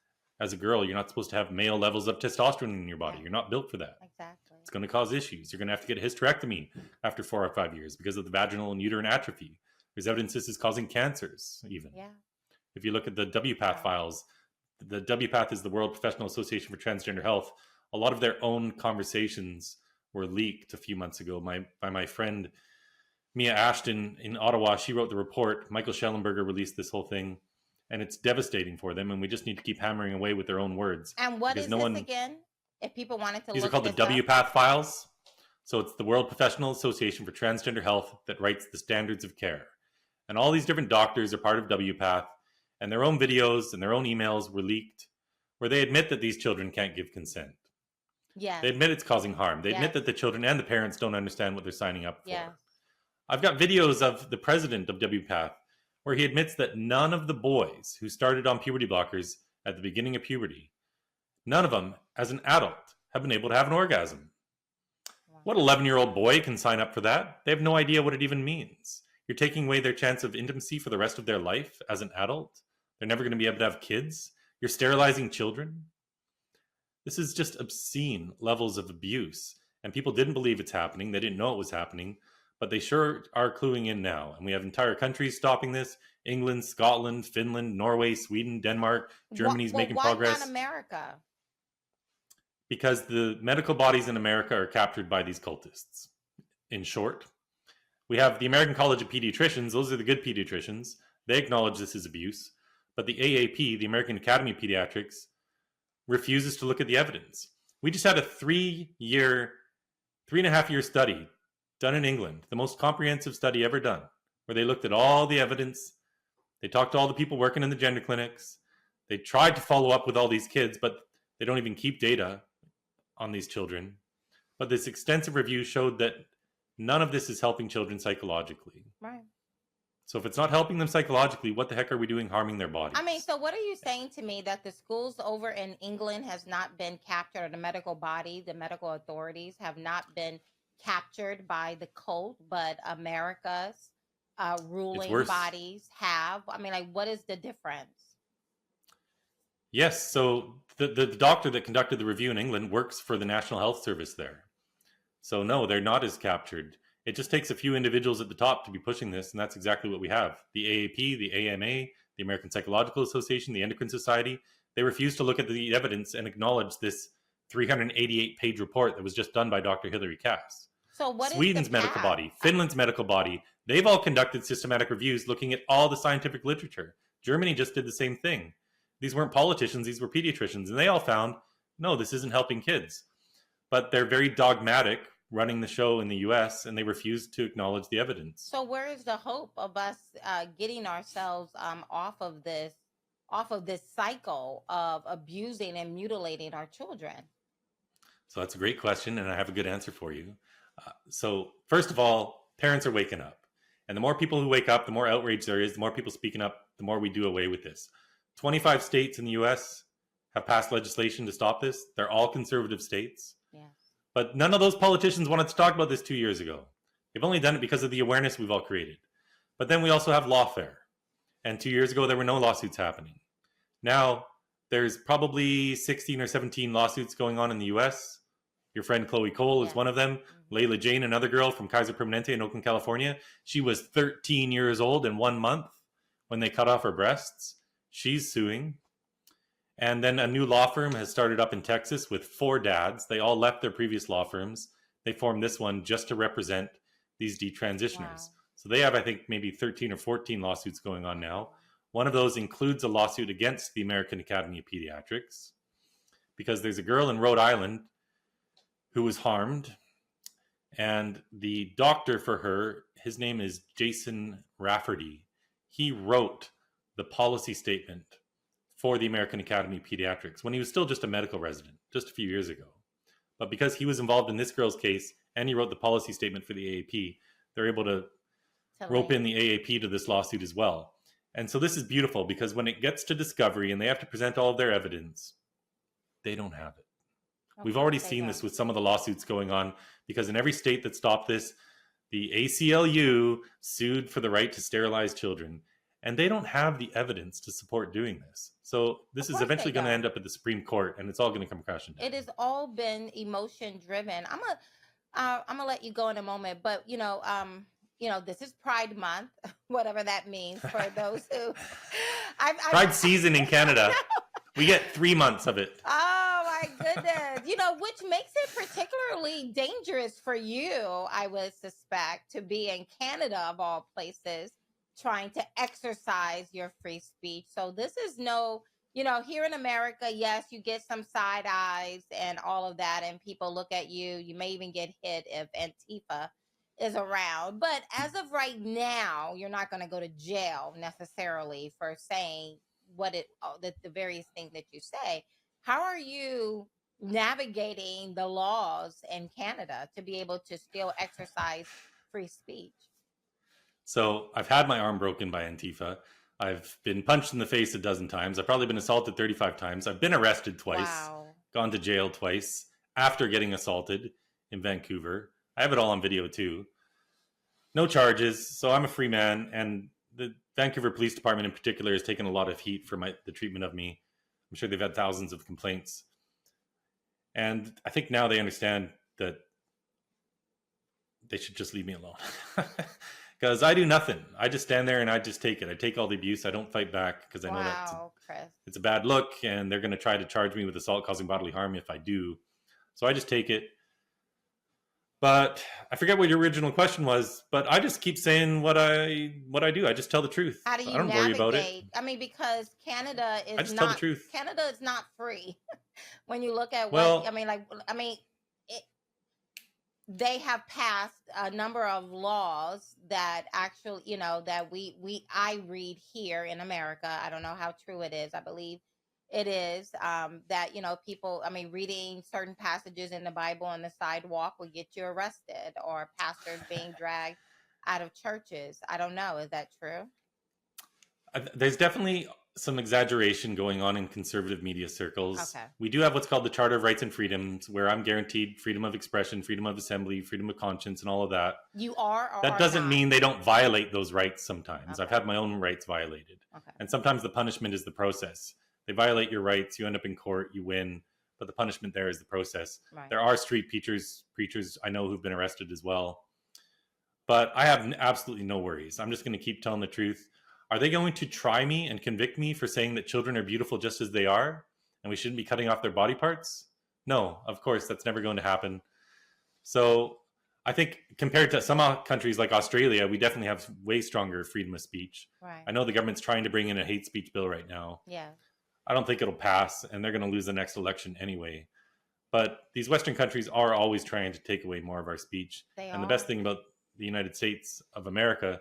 S2: as a girl, you're not supposed to have male levels of testosterone in your body. You're not built for that. Exactly. It's going to cause issues. You're going to have to get a hysterectomy after 4 or 5 years because of the vaginal and uterine atrophy. There's evidence this is causing cancers even. Yeah. If you look at the WPATH files, the WPATH is the World Professional Association for Transgender Health. A lot of their own conversations were leaked a few months ago by my friend Mia Ashton in Ottawa. She wrote the report. Michael Schellenberger released this whole thing, and it's devastating for them. And we just need to keep hammering away with their own words.
S1: And what is this again? If people wanted to,
S2: these are called the WPATH files. So it's the World Professional Association for Transgender Health that writes the standards of care. And all these different doctors are part of WPATH, and their own videos and their own emails were leaked where they admit that these children can't give consent. Yeah. They admit it's causing harm. They admit that the children and the parents don't understand what they're signing up for. Yeah. I've got videos of the president of WPATH where he admits that none of the boys who started on puberty blockers at the beginning of puberty, none of them, as an adult, have been able to have an orgasm. Wow. What 11-year-old boy can sign up for that? They have no idea what it even means. You're taking away their chance of intimacy for the rest of their life as an adult. They're never going to be able to have kids. You're sterilizing children. This is just obscene levels of abuse. And people didn't believe it's happening. They didn't know it was happening. But they sure are cluing in now. And we have entire countries stopping this. England, Scotland, Finland, Norway, Sweden, Denmark, Germany's making progress.
S1: Why not America?
S2: Because the medical bodies in America are captured by these cultists. In short, we have the American College of Pediatricians. Those are the good pediatricians. They acknowledge this is abuse. But the AAP, the American Academy of Pediatrics, refuses to look at the evidence. We just had a 3.5-year study done in England, the most comprehensive study ever done, where they looked at all the evidence. They talked to all the people working in the gender clinics. They tried to follow up with all these kids, but they don't even keep data on these children. But this extensive review showed that none of this is helping children psychologically. Right. So if it's not helping them psychologically, what the heck are we doing harming their bodies?
S1: I mean, so what are you saying to me, that the schools over in England has not been captured, or the medical body, the medical authorities have not been captured by the cult, but America's
S2: It's
S1: ruling
S2: worse.
S1: bodies have? I mean, like, what is the difference?
S2: Yes. So the doctor that conducted the review in England works for the National Health Service there. So no, they're not as captured. It just takes a few individuals at the top to be pushing this, and that's exactly what we have. The AAP, the AMA, the American Psychological Association, the Endocrine Society, they refuse to look at the evidence and acknowledge this 388-page report that was just done by Dr. Hilary Cass.
S1: So, what is the
S2: Sweden's medical
S1: path?
S2: body, Finland's medical body, they've all conducted systematic reviews looking at all the scientific literature. Germany just did the same thing. These weren't politicians, these were pediatricians, and they all found, no, this isn't helping kids. But they're very dogmatic running the show in the US, and they refuse to acknowledge the evidence.
S1: So, where is the hope of us getting ourselves off of this cycle of abusing and mutilating our children?
S2: So that's a great question, and I have a good answer for you. So first of all, parents are waking up. And the more people who wake up, the more outrage there is, the more people speaking up, the more we do away with this. 25 states in the US have passed legislation to stop this. They're all conservative states.
S1: Yes.
S2: But none of those politicians wanted to talk about this 2 years ago. They've only done it because of the awareness we've all created. But then we also have lawfare. And 2 years ago, there were no lawsuits happening. Now, there's probably 16 or 17 lawsuits going on in the US. Your friend Chloe Cole is one of them. Layla Jane, another girl from Kaiser Permanente in Oakland, California. She was 13 years old in 1 month when they cut off her breasts. She's suing. And then a new law firm has started up in Texas with 4 dads. They all left their previous law firms. They formed this one just to represent these detransitioners. Wow. So they have, I think, maybe 13 or 14 lawsuits going on now. One of those includes a lawsuit against the American Academy of Pediatrics because there's a girl in Rhode Island who was harmed. And the doctor for her, his name is Jason Rafferty. He wrote the policy statement for the American Academy of Pediatrics when he was still just a medical resident, just a few years ago. But because he was involved in this girl's case and he wrote the policy statement for the AAP, they're able to rope in the AAP to this lawsuit as well. And so this is beautiful because when it gets to discovery and they have to present all of their evidence, they don't have it. Okay, we've already seen this with some of the lawsuits going on because in every state that stopped this, the ACLU sued for the right to sterilize children. And they don't have the evidence to support doing this. So this is eventually going to end up at the Supreme Court, and it's all going to come crashing down.
S1: It has all been emotion driven. I'm gonna let you go in a moment, but this is Pride Month, whatever that means for those who.
S2: Pride season in Canada. We get 3 months of it.
S1: Oh my goodness! Which makes it particularly dangerous for you, I would suspect, to be in Canada of all places, trying to exercise your free speech. So this is here in America, yes, you get some side eyes and all of that, and people look at you. You may even get hit if Antifa is around. But as of right now, you're not going to go to jail necessarily for saying the various things that you say. How are you navigating the laws in Canada to be able to still exercise free speech?
S2: So I've had my arm broken by Antifa. I've been punched in the face 12 times. I've probably been assaulted 35 times. I've been arrested twice, gone to jail twice after getting assaulted in Vancouver. I have it all on video too. No charges. So I'm a free man. And the Vancouver Police Department in particular has taken a lot of heat for the treatment of me. I'm sure they've had thousands of complaints. And I think now they understand that they should just leave me alone. Because I do nothing. I just stand there and I just take it. I take all the abuse. I don't fight back because I know that it's a bad look and they're going to try to charge me with assault causing bodily harm if I do. So I just take it. But I forget what your original question was, but I just keep saying what I do. I just tell the truth.
S1: How do you
S2: I don't
S1: navigate?
S2: worry about it.
S1: I mean, because Canada is
S2: I just tell the truth.
S1: Canada is not free. When you look at they have passed a number of laws that actually, that I read here in America. I don't know how true it is. I believe it is that, people, reading certain passages in the Bible on the sidewalk will get you arrested, or pastors being dragged out of churches. I don't know. Is that true?
S2: There's definitely some exaggeration going on in conservative media circles.
S1: Okay.
S2: We do have what's called the Charter of Rights and Freedoms, where I'm guaranteed freedom of expression, freedom of assembly, freedom of conscience, and all of that.
S1: You are or
S2: That
S1: are
S2: doesn't
S1: not?
S2: mean they don't violate those rights sometimes.
S1: Okay.
S2: I've had my own rights violated.
S1: Okay.
S2: And sometimes the punishment is the process. They violate your rights, you end up in court, you win, but the punishment there is the process.
S1: Right.
S2: There are street preachers I know who've been arrested as well. But I have absolutely no worries. I'm just going to keep telling the truth. Are they going to try me and convict me for saying that children are beautiful just as they are and we shouldn't be cutting off their body parts? No, of course, that's never going to happen. So I think compared to some countries like Australia, we definitely have way stronger freedom of speech.
S1: Right.
S2: I know the government's trying to bring in a hate speech bill right now.
S1: Yeah.
S2: I don't think it'll pass, and they're going to lose the next election anyway. But these Western countries are always trying to take away more of our speech. And the best thing about the United States of America,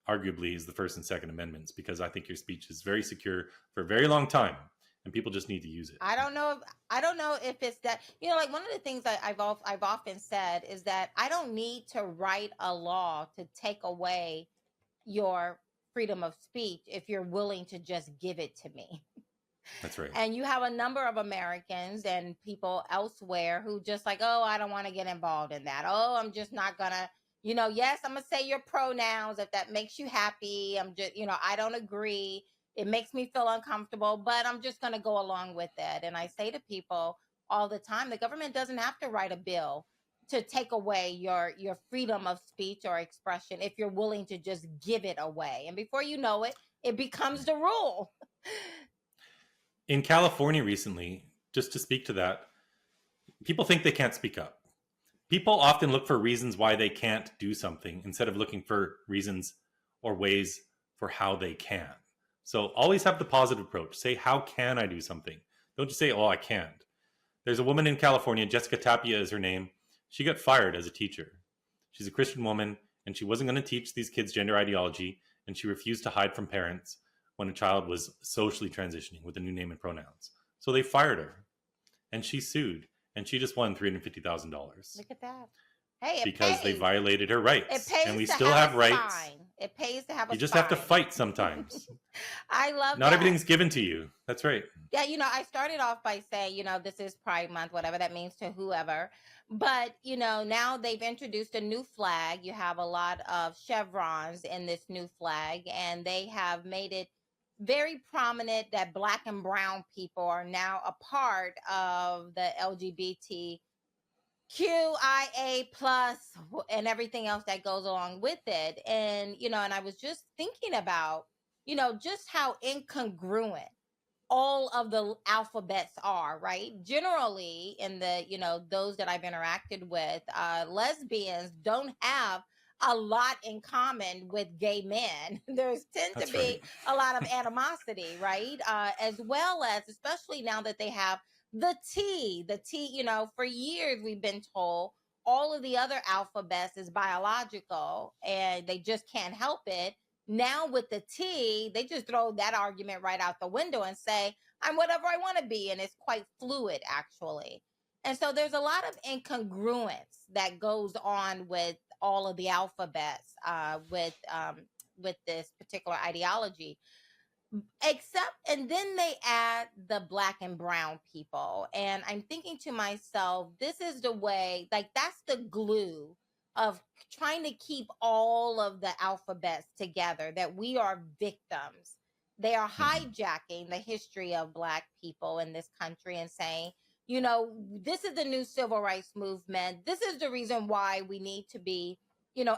S2: arguably, is the First and Second Amendments, because I think your speech is very secure for a very long time, and people just need to use it.
S1: I don't know if it's that, like one of the things that I've often said is that I don't need to write a law to take away your freedom of speech if you're willing to just give it to me.
S2: That's right.
S1: And you have a number of Americans and people elsewhere who just like, oh, I don't want to get involved in that. Oh, I'm just not gonna, yes, I'm gonna say your pronouns if that makes you happy. I'm just, I don't agree. It makes me feel uncomfortable, but I'm just gonna go along with it. And I say to people all the time, the government doesn't have to write a bill to take away your freedom of speech or expression if you're willing to just give it away. And before you know it, it becomes the rule.
S2: In California recently, just to speak to that, people think they can't speak up. People often look for reasons why they can't do something instead of looking for reasons or ways for how they can. So always have the positive approach. Say, how can I do something? Don't just say, oh, I can't. There's a woman in California, Jessica Tapia is her name. She got fired as a teacher. She's a Christian woman, and she wasn't going to teach these kids gender ideology, and she refused to hide from parents when a child was socially transitioning with a new name and pronouns. So they fired her, and she sued, and she just won $350,000.
S1: Look at that. Hey,
S2: because they violated her rights.
S1: It pays
S2: and we
S1: to
S2: still have rights.
S1: Fine. It pays to have a
S2: You just
S1: fine.
S2: have to fight sometimes.
S1: I love
S2: Not
S1: that.
S2: everything's given to you. That's right.
S1: Yeah, I started off by saying, this is Pride Month, whatever that means to whoever. But, now they've introduced a new flag. You have a lot of chevrons in this new flag, and they have made it very prominent that Black and brown people are now a part of the LGBTQIA plus and everything else that goes along with it. And, and I was just thinking about, just how incongruent all of the alphabets are, right? Generally, in the, those that I've interacted with, lesbians don't have a lot in common with gay men. There's tend to be a lot of animosity, right? As well as, especially now that they have the T, for years we've been told all of the other alphabets is biological and they just can't help it. Now with the T, they just throw that argument right out the window and say, I'm whatever I want to be. And it's quite fluid, actually. And so there's a lot of incongruence that goes on with all of the alphabets with this particular ideology. And then they add the Black and brown people. And I'm thinking to myself, this is the way, like that's the glue of trying to keep all of the alphabets together, that we are victims. They are hijacking the history of Black people in this country and saying, this is the new civil rights movement. This is the reason why we need to be,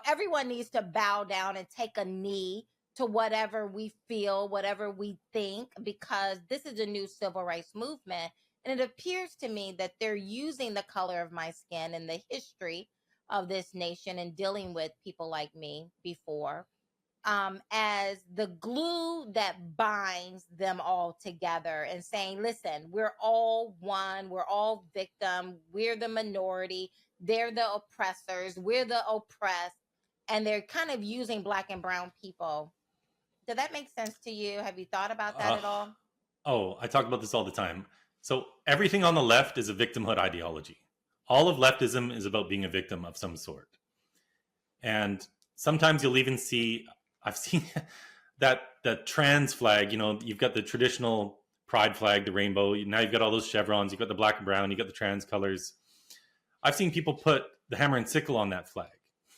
S1: everyone needs to bow down and take a knee to whatever we feel, whatever we think, because this is a new civil rights movement. And it appears to me that they're using the color of my skin and the history of this nation and dealing with people like me before as the glue that binds them all together and saying, listen, we're all one, we're all victim, we're the minority, they're the oppressors, we're the oppressed, and they're kind of using Black and brown people. Does that make sense to you? Have you thought about that at all?
S2: Oh, I talk about this all the time. So everything on the left is a victimhood ideology. All of leftism is about being a victim of some sort. And sometimes you'll even see, that trans flag, you've got the traditional pride flag, the rainbow. Now you've got all those chevrons. You've got the black and brown. You've got the trans colors. I've seen people put the hammer and sickle on that flag.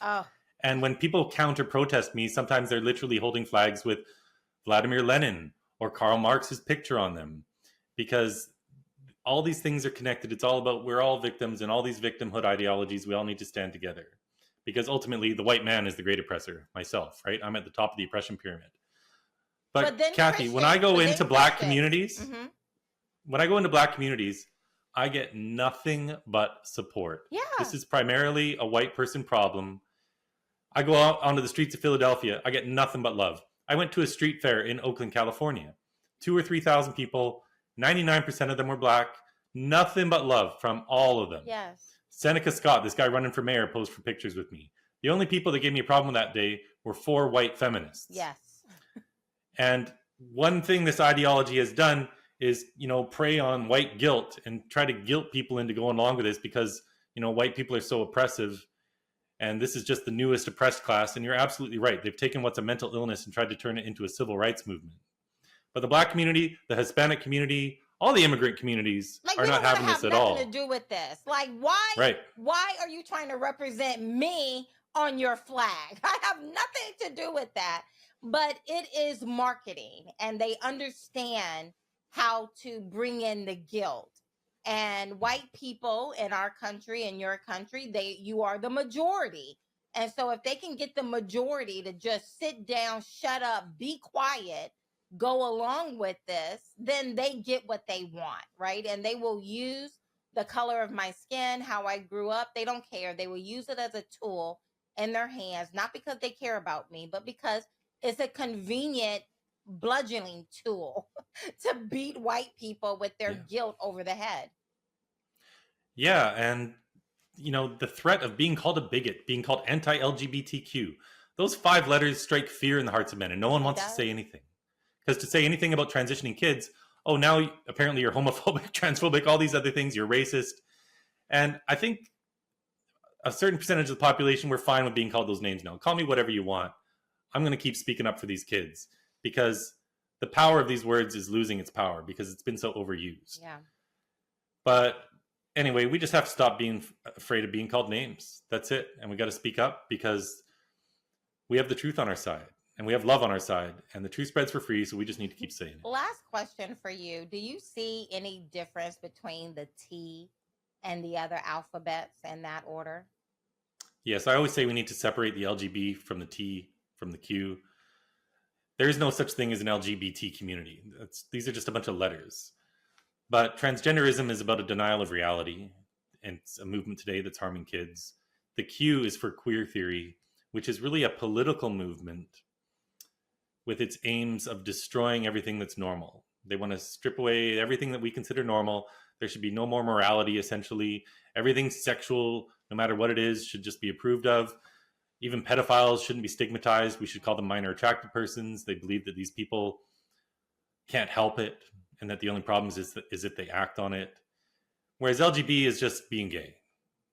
S1: Oh.
S2: And when people counter protest me, sometimes they're literally holding flags with Vladimir Lenin or Karl Marx's picture on them, because all these things are connected. It's all about, we're all victims, and all these victimhood ideologies, we all need to stand together, because ultimately the white man is the great oppressor. Myself, right? I'm at the top of the oppression pyramid. But Kathy, when I go into black communities, when I go into black communities, I get nothing but support.
S1: Yeah.
S2: This is primarily a white person problem. I go out onto the streets of Philadelphia, I get nothing but love. I went to a street fair in Oakland, California. 2,000 or 3,000 people, 99% of them were black. Nothing but love from all of them.
S1: Yes.
S2: Seneca Scott, this guy running for mayor, posed for pictures with me. The only people that gave me a problem that day were 4 white feminists.
S1: Yes.
S2: And one thing this ideology has done is, prey on white guilt and try to guilt people into going along with this because, white people are so oppressive. And this is just the newest oppressed class. And you're absolutely right. They've taken what's a mental illness and tried to turn it into a civil rights movement. But the black community, the Hispanic community, all the immigrant communities are not having this at all.
S1: Nothing to do with this. Like, why?
S2: Right.
S1: Why are you trying to represent me on your flag? I have nothing to do with that. But it is marketing, and they understand how to bring in the guilt. And white people in our country, in your country, you are the majority. And so if they can get the majority to just sit down, shut up, be quiet, go along with this, then they get what they want, right? And they will use the color of my skin, how I grew up. They don't care. They will use it as a tool in their hands, not because they care about me, but because it's a convenient bludgeoning tool to beat white people with their guilt over the head.
S2: Yeah, and the threat of being called a bigot, being called anti-LGBTQ, those 5 letters strike fear in the hearts of men, and no one wants to say anything. Because to say anything about transitioning kids, oh, now apparently you're homophobic, transphobic, all these other things, you're racist. And I think a certain percentage of the population, we're fine with being called those names now. Call me whatever you want. I'm going to keep speaking up for these kids, because the power of these words is losing its power because it's been so overused.
S1: Yeah.
S2: But anyway, we just have to stop being afraid of being called names. That's it. And we got to speak up, because we have the truth on our side and we have love on our side, and the truth spreads for free. So we just need to keep saying it.
S1: Last question for you. Do you see any difference between the T and the other alphabets in that order?
S2: Yes. I always say we need to separate the LGB from the T, from the Q. There is no such thing as an LGBT community. These are just a bunch of letters. But transgenderism is about a denial of reality, and it's a movement today that's harming kids. The Q is for queer theory, which is really a political movement with its aims of destroying everything that's normal. They want to strip away everything that we consider normal. There should be no more morality, essentially. Everything sexual, no matter what it is, should just be approved of. Even pedophiles shouldn't be stigmatized. We should call them minor attracted persons. They believe that these people can't help it, and that the only problem is if they act on it. Whereas LGB is just being gay.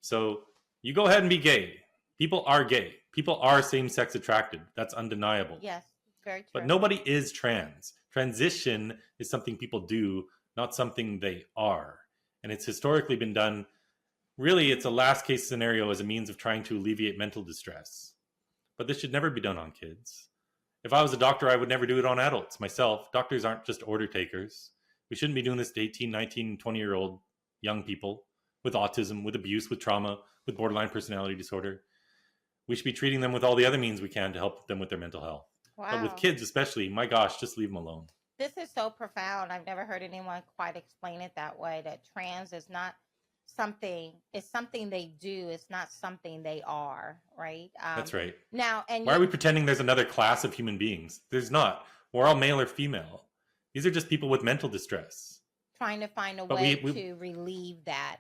S2: So you go ahead and be gay. People are gay. People are same-sex attracted. That's undeniable.
S1: Yes, very true.
S2: But nobody is trans. Transition is something people do, not something they are. And it's historically been done. Really, it's a last case scenario as a means of trying to alleviate mental distress. But this should never be done on kids. If I was a doctor, I would never do it on adults. Myself, doctors aren't just order takers. We shouldn't be doing this to 18, 19, 20-year-old young people with autism, with abuse, with trauma, with borderline personality disorder. We should be treating them with all the other means we can to help them with their mental health.
S1: Wow.
S2: But with kids especially, my gosh, just leave them alone.
S1: This is so profound. I've never heard anyone quite explain it that way, that trans is not something, it's something they do, it's not something they are, right?
S2: That's right.
S1: Now, and
S2: why are we pretending there's another class of human beings? There's not. We're all male or female. These are just people with mental distress.
S1: Trying to find a way to relieve that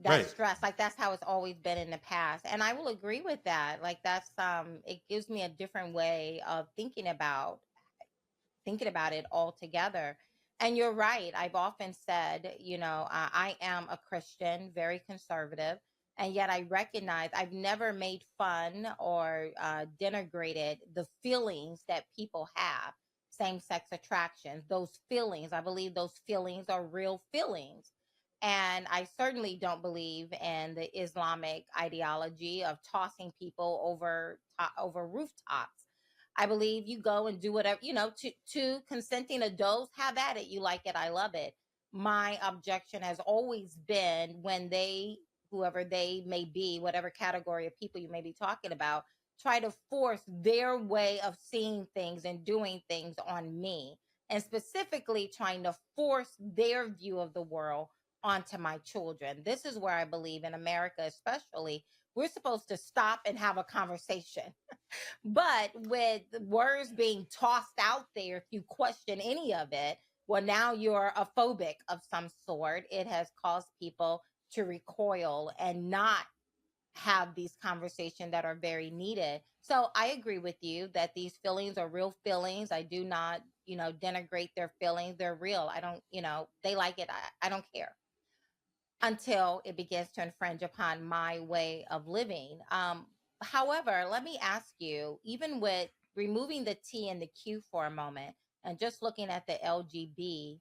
S2: right.
S1: stress. Like, that's how it's always been in the past. And I will agree with that. Like, that's it gives me a different way of thinking about it altogether. And you're right. I've often said, I am a Christian, very conservative. And yet I recognize I've never made fun or denigrated the feelings that people have, same sex attractions, those feelings. I believe those feelings are real feelings. And I certainly don't believe in the Islamic ideology of tossing people over rooftops. I believe you go and do whatever, to consenting adults, have at it. You like it, I love it. My objection has always been when they, whoever they may be, whatever category of people you may be talking about, try to force their way of seeing things and doing things on me, and specifically trying to force their view of the world onto my children. This is where I believe in America, especially, we're supposed to stop and have a conversation. But with words being tossed out there, if you question any of it, well, now you're a phobic of some sort. It has caused people to recoil and not have these conversations that are very needed. So I agree with you that these feelings are real feelings. I do not, denigrate their feelings. They're real. I don't, they like it. I don't care until it begins to infringe upon my way of living. However, let me ask you, even with removing the T and the Q for a moment and just looking at the LGB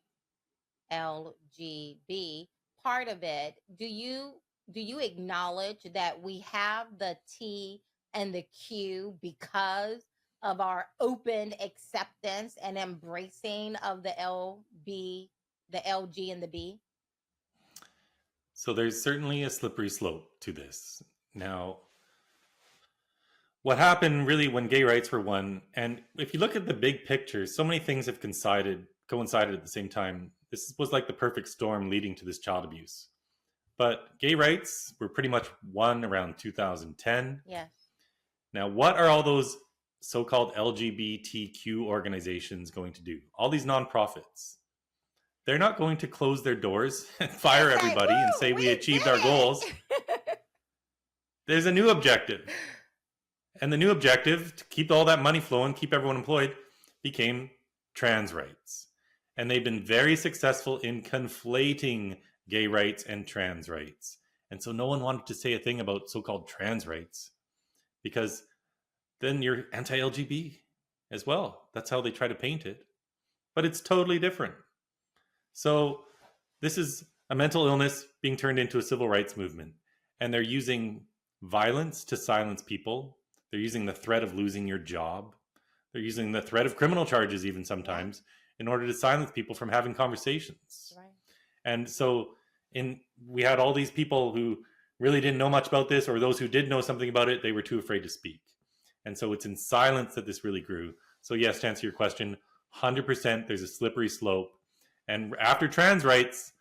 S1: part of it, do you acknowledge that we have the T and the Q because of our open acceptance and embracing of the LB, the LG and the B?
S2: So there's certainly a slippery slope to this. Now, what happened really when gay rights were won, and if you look at the big picture, so many things have coincided at the same time. This was like the perfect storm leading to this child abuse. But gay rights were pretty much won around 2010.
S1: Yes.
S2: Now, what are all those so-called LGBTQ organizations going to do? All these nonprofits. They're not going to close their doors and fire everybody and say we achieved our goals. There's a new objective. And the new objective, to keep all that money flowing, keep everyone employed, became trans rights. And they've been very successful in conflating gay rights and trans rights. And so no one wanted to say a thing about so-called trans rights because then you're anti-LGBT as well. That's how they try to paint it. But it's totally different. So this is a mental illness being turned into a civil rights movement. And they're using violence to silence people. They're using the threat of losing your job. They're using the threat of criminal charges even sometimes in order to silence people from having conversations. Right. And so we had all these people who really didn't know much about this, or those who did know something about it, they were too afraid to speak. And so it's in silence that this really grew. So yes, to answer your question, 100% there's a slippery slope. And after trans rights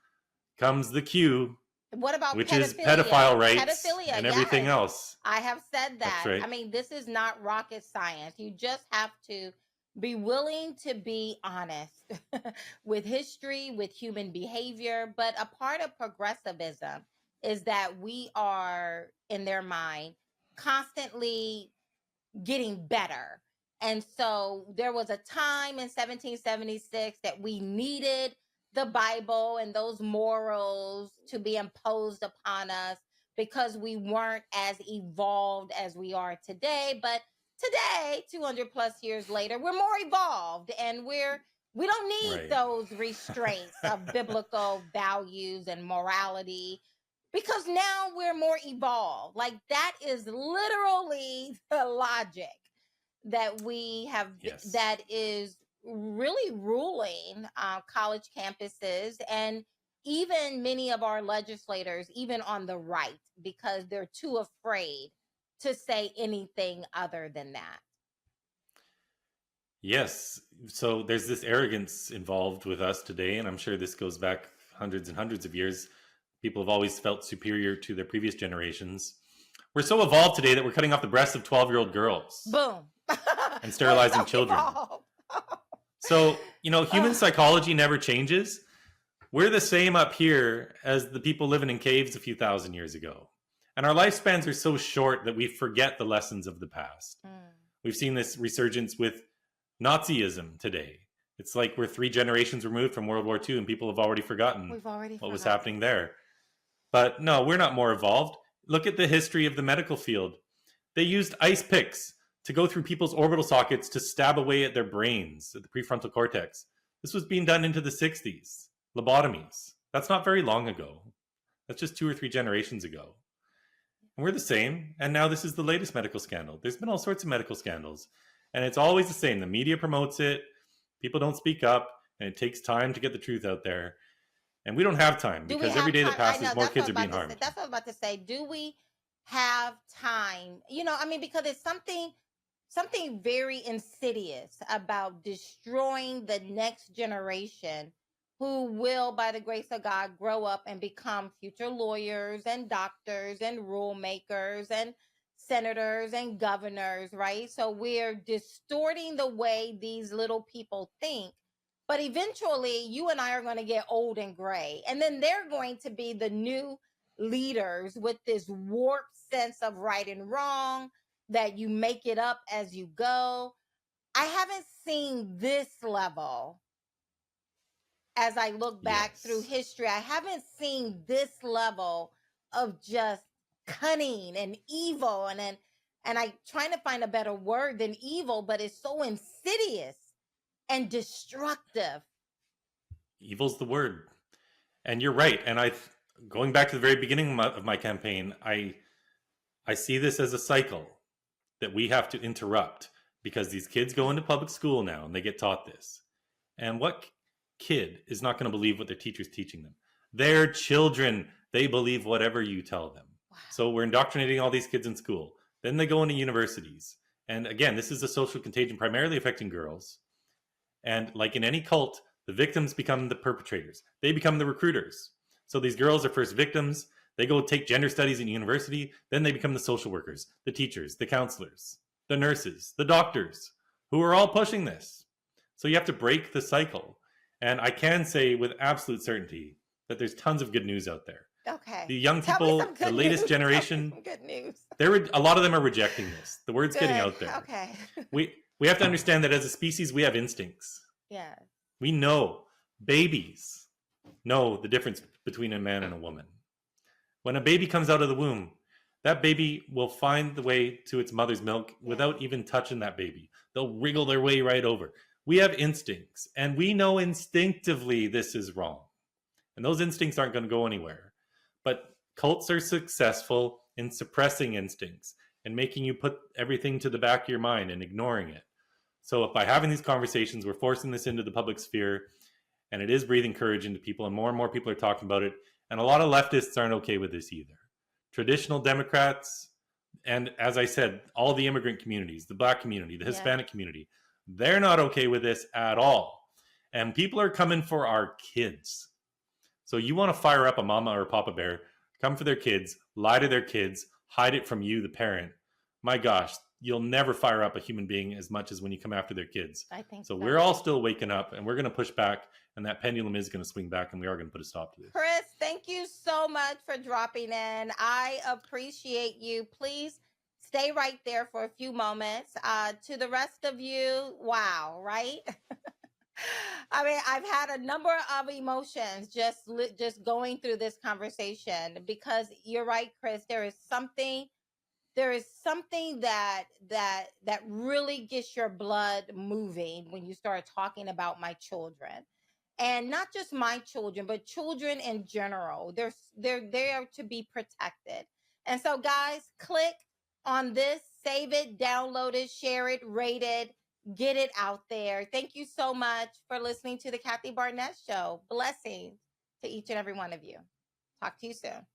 S2: comes the Q,
S1: what about
S2: which is pedophile rights and everything else.
S1: I have said that.
S2: Right.
S1: I mean, this is not rocket science. You just have to be willing to be honest with history, with human behavior. But a part of progressivism is that we are, in their mind, constantly getting better. And so there was a time in 1776 that we needed the Bible and those morals to be imposed upon us because we weren't as evolved as we are today. But today, 200 plus years later, we're more evolved and we don't need those restraints of biblical values and morality because now we're more evolved. Like that is literally the logic that we have, that is really ruling college campuses and even many of our legislators, even on the right, because they're too afraid to say anything other than that.
S2: Yes. So there's this arrogance involved with us today, and I'm sure this goes back hundreds and hundreds of years. People have always felt superior to their previous generations. We're so evolved today that we're cutting off the breasts of 12-year-old girls.
S1: Boom.
S2: And sterilizing children. So, human psychology never changes. We're the same up here as the people living in caves a few thousand years ago. And our lifespans are so short that we forget the lessons of the past. We've seen this resurgence with Nazism today. It's like we're 3 generations removed from World War II and people have already forgotten what was happening there. But no, we're not more evolved. Look at the history of the medical field. They used ice picks to go through people's orbital sockets to stab away at their brains, at the prefrontal cortex. This was being done into the 60s. Lobotomies. That's not very long ago. That's just 2 or 3 generations ago. And we're the same. And now this is the latest medical scandal. There's been all sorts of medical scandals. And it's always the same. The media promotes it. People don't speak up. And it takes time to get the truth out there. And we don't have time because every day that passes, more kids are being harmed.
S1: That's what I was about to say. Do we have time? Because it's something very insidious about destroying the next generation who will, by the grace of God, grow up and become future lawyers and doctors and rule makers and senators and governors, right? So we're distorting the way these little people think. But eventually, you and I are going to get old and gray. And then they're going to be the new leaders with this warped sense of right and wrong, that you make it up as you go. I haven't seen this level as I look back through history. I haven't seen this level of just cunning and evil. And I'm trying to find a better word than evil, but it's so insidious and destructive.
S2: Evil's the word. And you're right. And going back to the very beginning of my campaign, I see this as a cycle that we have to interrupt, because these kids go into public school now and they get taught this. And what kid is not going to believe what their teacher's teaching them? Their children, they believe whatever you tell them. Wow. So we're indoctrinating all these kids in school. Then they go into universities. And again, this is a social contagion primarily affecting girls. And like in any cult, the victims become the perpetrators. They become the recruiters. So these girls are first victims. They go take gender studies in university. Then they become the social workers, the teachers, the counselors, the nurses, the doctors, who are all pushing this. So you have to break the cycle. And I can say with absolute certainty that there's tons of good news out there.
S1: Okay.
S2: The young people, the latest generation,
S1: good news.
S2: A lot of them are rejecting this. The word's getting out there.
S1: Okay.
S2: We have to understand that as a species, we have instincts.
S1: Yeah.
S2: We know, babies know the difference between a man and a woman. When a baby comes out of the womb, that baby will find the way to its mother's milk without even touching that baby. They'll wriggle their way right over. We have instincts, and we know instinctively this is wrong. And those instincts aren't going to go anywhere. But cults are successful in suppressing instincts and making you put everything to the back of your mind and ignoring it. So if by having these conversations, we're forcing this into the public sphere, and it is breathing courage into people, and more people are talking about it. And a lot of leftists aren't okay with this either. Traditional Democrats, and as I said, all the immigrant communities, the Black community, the Hispanic community, they're not okay with this at all. And people are coming for our kids. So you want to fire up a mama or a papa bear, come for their kids, lie to their kids, hide it from you, the parent. My gosh, you'll never fire up a human being as much as when you come after their kids.
S1: I think
S2: so. We're all still waking up, and we're going to push back, and that pendulum is going to swing back, and we are going to put a stop to this.
S1: Chris, thank you so much for dropping in. I appreciate you. Please stay right there for a few moments. To the rest of you, wow, right? I mean, I've had a number of emotions just going through this conversation, because you're right, Chris. There is something that really gets your blood moving when you start talking about my children. And not just my children, but children in general. They're there to be protected. And so, guys, click on this, save it, download it, share it, rate it, get it out there. Thank you so much for listening to the Kathy Barnett Show. Blessings to each and every one of you. Talk to you soon.